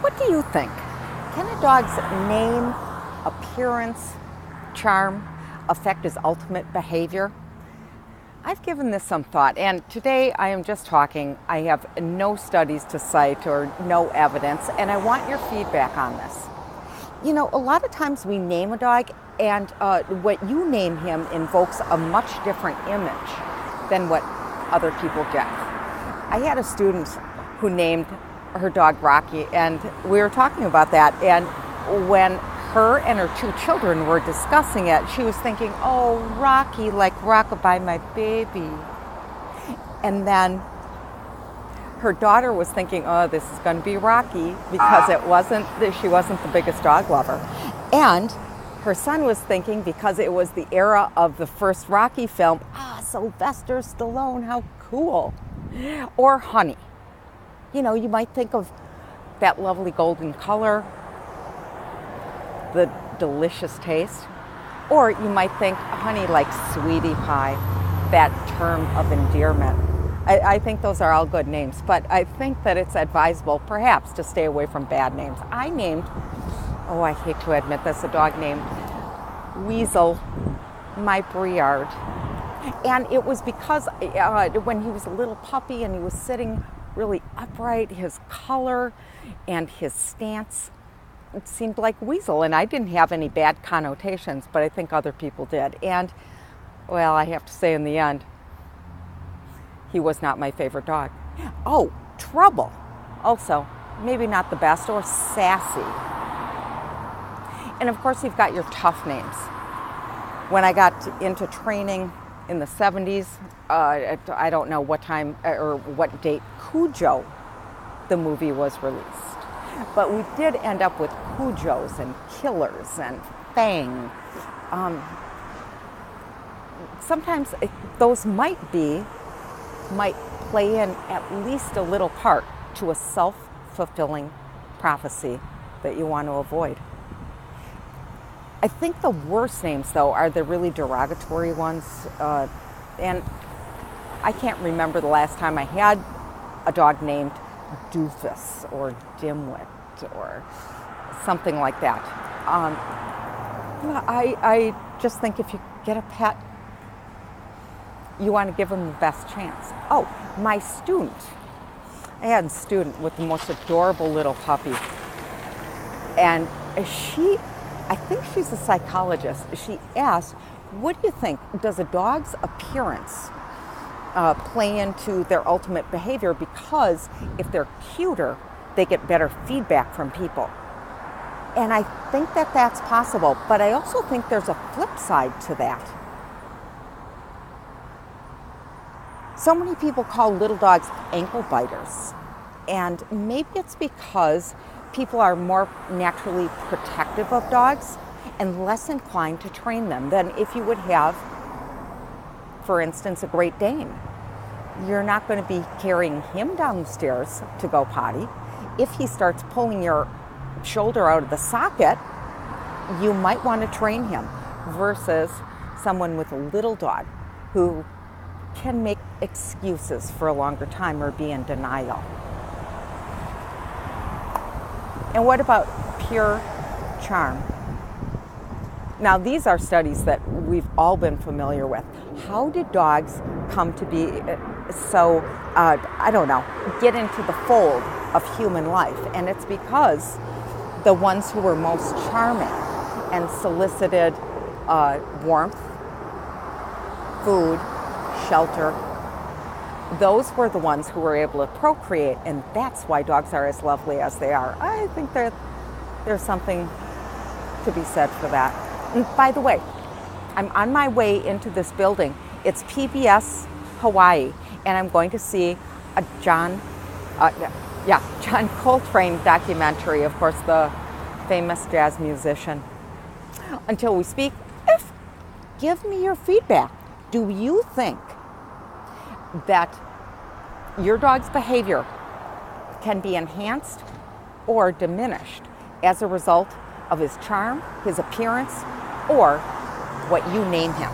What do you think? Can a dog's name, appearance, charm affect his ultimate behavior? I've given this some thought, and today I am just talking. I have no studies to cite or no evidence, and I want your feedback on this. You know, a lot of times we name a dog, and what you name him invokes a much different image than what other people get. I had a student who named her dog Rocky, and we were talking about that, and when her and her two children were discussing it, she was thinking, oh, Rocky, like rockabye my baby. And then her daughter was thinking, oh, this is going to be Rocky, because she wasn't the biggest dog lover. And her son was thinking, because it was the era of the first Rocky film, Sylvester Stallone, how cool. Or Honey. You know, you might think of that lovely golden color, the delicious taste, or you might think Honey like sweetie pie, that term of endearment. I think those are all good names, but I think that it's advisable perhaps to stay away from bad names. I named, I hate to admit this, a dog named Weasel my Briard. And it was because when he was a little puppy and he was sitting really upright, his color and his stance, it seemed like Weasel. And I didn't have any bad connotations, but I think other people did. And, well, I have to say in the end, he was not my favorite dog. Oh, Trouble. Also, maybe not the best, or Sassy. And of course, you've got your tough names. When I got into training in the 70s, I don't know what time or what date Cujo, the movie, was released. But we did end up with Cujos and Killers and Fang. Sometimes those might play in at least a little part to a self-fulfilling prophecy that you want to avoid. I think the worst names, though, are the really derogatory ones. And I can't remember the last time I had a dog named Doofus or Dimwit or something like that. I just think if you get a pet, you want to give them the best chance. Oh, my student. I had a student with the most adorable little puppy. And I think she's a psychologist. She asked, what do you think? Does a dog's appearance play into their ultimate behavior? Because if they're cuter, they get better feedback from people. And I think that that's possible, but I also think there's a flip side to that. So many people call little dogs ankle biters, and maybe it's because people are more naturally protective of dogs and less inclined to train them than if you would have, for instance, a Great Dane. You're not going to be carrying him down the stairs to go potty. If he starts pulling your shoulder out of the socket, you might want to train him, versus someone with a little dog who can make excuses for a longer time or be in denial. And what about pure charm? Now, these are studies that we've all been familiar with. How did dogs come to be so, get into the fold of human life? And it's because the ones who were most charming and solicited warmth, food, shelter, those were the ones who were able to procreate, and that's why dogs are as lovely as they are. I think there's something to be said for that. And by the way, I'm on my way into this building. It's PBS Hawaii, and I'm going to see a John Coltrane documentary, of course, the famous jazz musician. Until we speak, give me your feedback. Do you think that your dog's behavior can be enhanced or diminished as a result of his charm, his appearance, or what you name him?